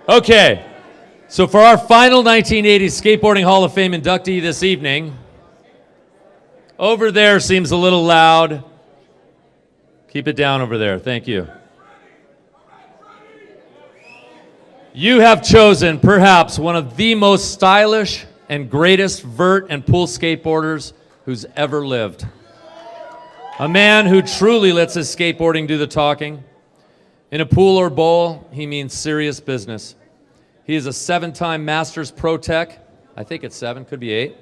Okay, so for our final 1980s Skateboarding Hall of Fame inductee this evening, over there seems a little loud. Keep it down over there, thank you. You have chosen perhaps one of the most stylish and greatest vert and pool skateboarders who's ever lived. A man who truly lets his skateboarding do the talking. In a pool or bowl, he means serious business. He is a 7-time Masters Pro Tech, I think it's 7, could be 8,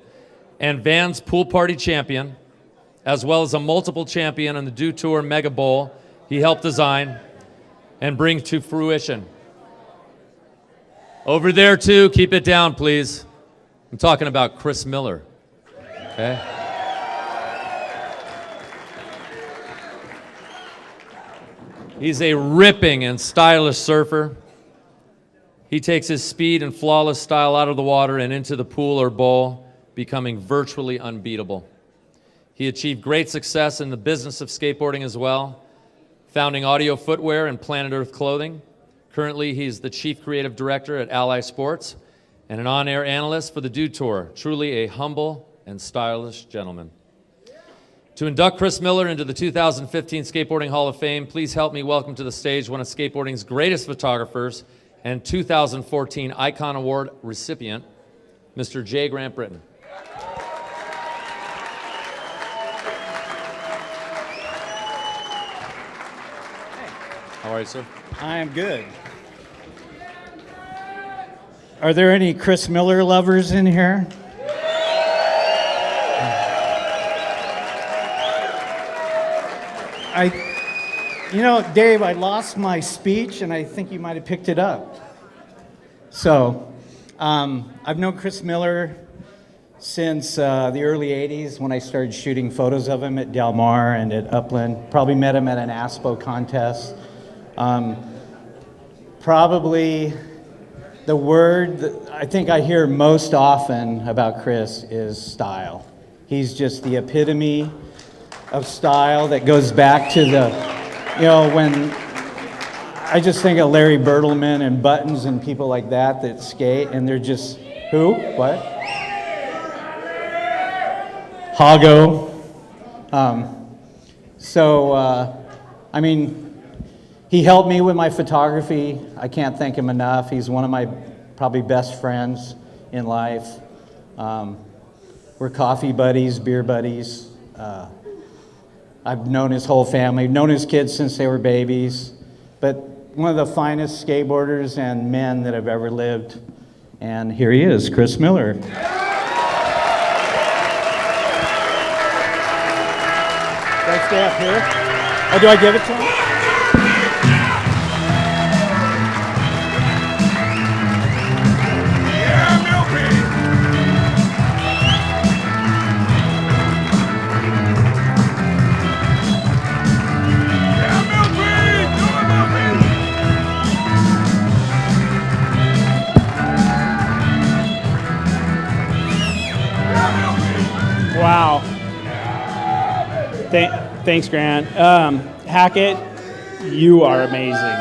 and Vans Pool Party champion, as well as a multiple champion on the Dew Tour Mega Bowl he helped design and bring to fruition. Over there too, keep it down please. I'm talking about Chris Miller, okay? He's a ripping and stylish surfer. He takes his speed and flawless style out of the water and into the pool or bowl, becoming virtually unbeatable. He achieved great success in the business of skateboarding as well, founding Audio Footwear and Planet Earth Clothing. Currently, he's the Chief Creative Director at Ally Sports and an on-air analyst for the Dew Tour. Truly a humble and stylish gentleman. To induct Chris Miller into the 2015 Skateboarding Hall of Fame, please help me welcome to the stage one of skateboarding's greatest photographers and 2014 Icon Award recipient, Mr. J. Grant Britton. How are you, sir? I am good. Are there any Chris Miller lovers in here? Dave, I lost my speech, and I think you might have picked it up. So, I've known Chris Miller since the early 80s when I started shooting photos of him at Del Mar and at Upland. Probably met him at an ASPO contest. Probably the word that I think I hear most often about Chris is style. He's just the epitome of style that goes back to when I just think of Larry Bertelman and Buttons and people like that skate, and they're just, who? What? Hago. He helped me with my photography. I can't thank him enough. He's one of my probably best friends in life. We're coffee buddies, beer buddies. I've known his whole family, known his kids since they were babies, but one of the finest skateboarders and men that have ever lived. And here he is, Chris Miller. Can I stay up here? Oh, do I give it to him? Wow. Thanks, Grant. Hackett, you are amazing.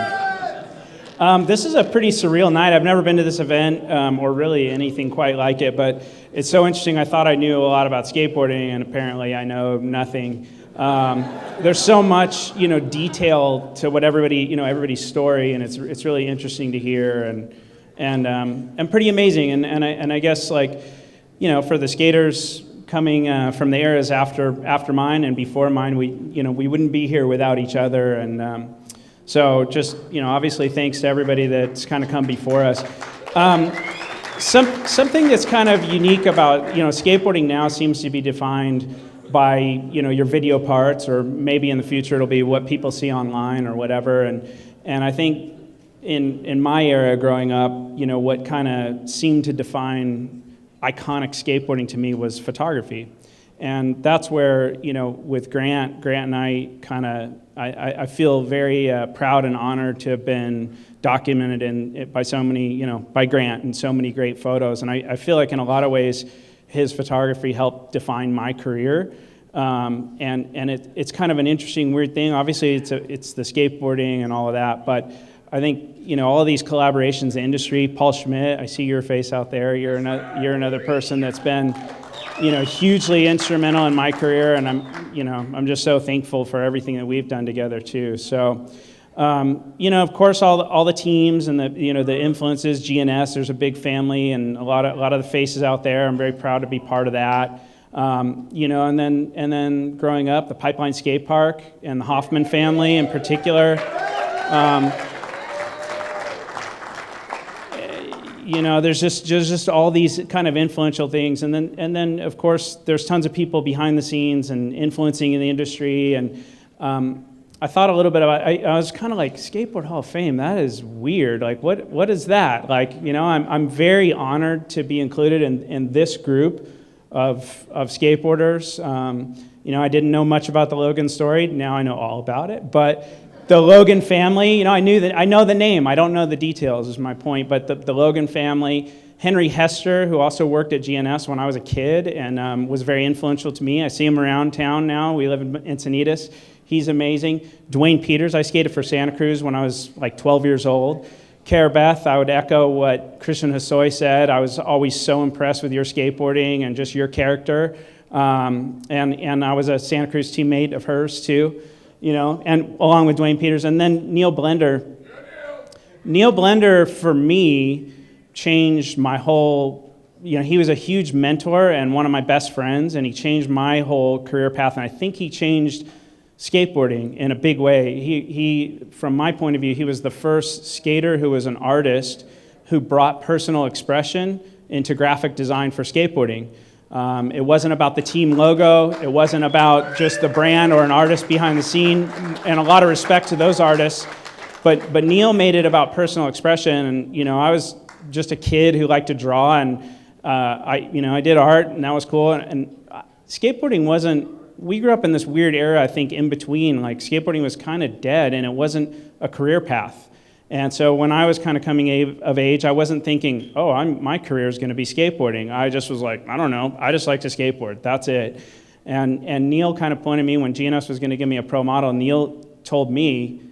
This is a pretty surreal night. I've never been to this event or really anything quite like it, but it's so interesting. I thought I knew a lot about skateboarding, and apparently I know nothing. There's so much, detail to what everybody's story, and it's really interesting to hear and pretty amazing. And I guess for the skaters coming from the eras after mine and before mine, we wouldn't be here without each other, and so just obviously thanks to everybody that's kind of come before us. Something that's kind of unique about skateboarding now seems to be defined by your video parts, or maybe in the future it'll be what people see online or whatever, and I think in my era growing up, what kind of seemed to define iconic skateboarding to me was photography. And that's where, with Grant and I feel very proud and honored to have been documented by so many, by Grant in so many great photos. And I feel like in a lot of ways, his photography helped define my career. And it's kind of an interesting, weird thing. Obviously, it's the skateboarding and all of that, but I think, all of ththese collaborations in the industry, Paul Schmidt, I see your face out there. You're another person that's been, hugely instrumental in my career, and I'm just so thankful for everything that we've done together too. So, of course, all the teams and the influences, GNS, there's a big family and a lot of the faces out there. I'm very proud to be part of that. And then growing up, the Pipeline Skate Park and the Hoffman family in particular. There's just all these kind of influential things, and then of course there's tons of people behind the scenes and influencing in the industry. And I thought a little bit about. I was kind of like, Skateboard Hall of Fame. That is weird. Like, what is that? Like, I'm very honored to be included in this group of skateboarders. I didn't know much about the Logan story. Now I know all about it, but. The Logan family, I know the name. I don't know the details is my point, but the Logan family, Henry Hester, who also worked at GNS when I was a kid and was very influential to me. I see him around town now. We live in Encinitas. He's amazing. Dwayne Peters, I skated for Santa Cruz when I was like 12 years old. Cara Beth, I would echo what Christian Hosoi said. I was always so impressed with your skateboarding and just your character. And I was a Santa Cruz teammate of hers too. And along with Dwayne Peters. And then Neil Blender. Neil Blender, for me, changed my whole, he was a huge mentor and one of my best friends, and he changed my whole career path, and I think he changed skateboarding in a big way. He, from my point of view, he was the first skater who was an artist who brought personal expression into graphic design for skateboarding. It wasn't about the team logo. It wasn't about just the brand or an artist behind the scene, and a lot of respect to those artists. But Neil made it about personal expression, and I was just a kid who liked to draw, and I did art, and that was cool. And skateboarding wasn't. We grew up in this weird era, I think, in between. Like, skateboarding was kind of dead, and it wasn't a career path. And so when I was kind of coming of age, I wasn't thinking, my career is going to be skateboarding. I just was like, I don't know, I just like to skateboard. That's it. And Neil kind of pointed me when GNS was going to give me a pro model. Neil told me,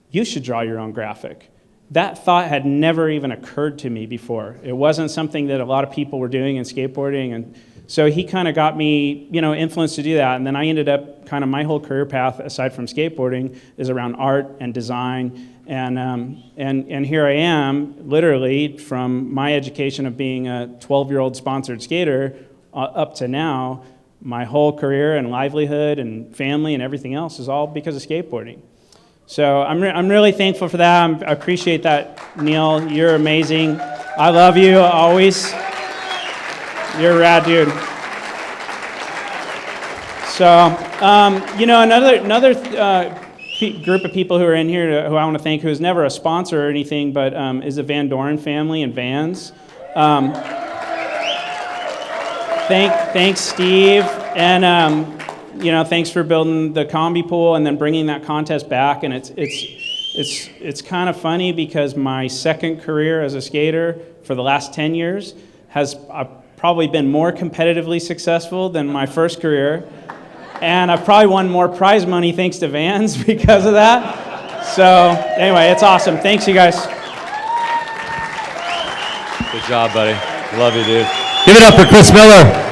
you should draw your own graphic. That thought had never even occurred to me before. It wasn't something that a lot of people were doing in skateboarding. And so he kind of got me, influenced to do that. And then I ended up kind of my whole career path, aside from skateboarding, is around art and design. And here I am, literally, from my education of being a 12-year-old sponsored skater up to now, my whole career and livelihood and family and everything else is all because of skateboarding. So I'm really thankful for that. I appreciate that, Neil. You're amazing. I love you always. You're a rad dude. So, another group of people who are in here who I want to thank, who is never a sponsor or anything, but is the Van Doren family and Vans. Thanks, Steve, and thanks for building the combi pool and then bringing that contest back. And it's kind of funny because my second career as a skater for the last 10 years has probably been more competitively successful than my first career. And I've probably won more prize money thanks to Vans because of that. So anyway, it's awesome. Thanks, you guys. Good job, buddy. Love you, dude. Give it up for Chris Miller.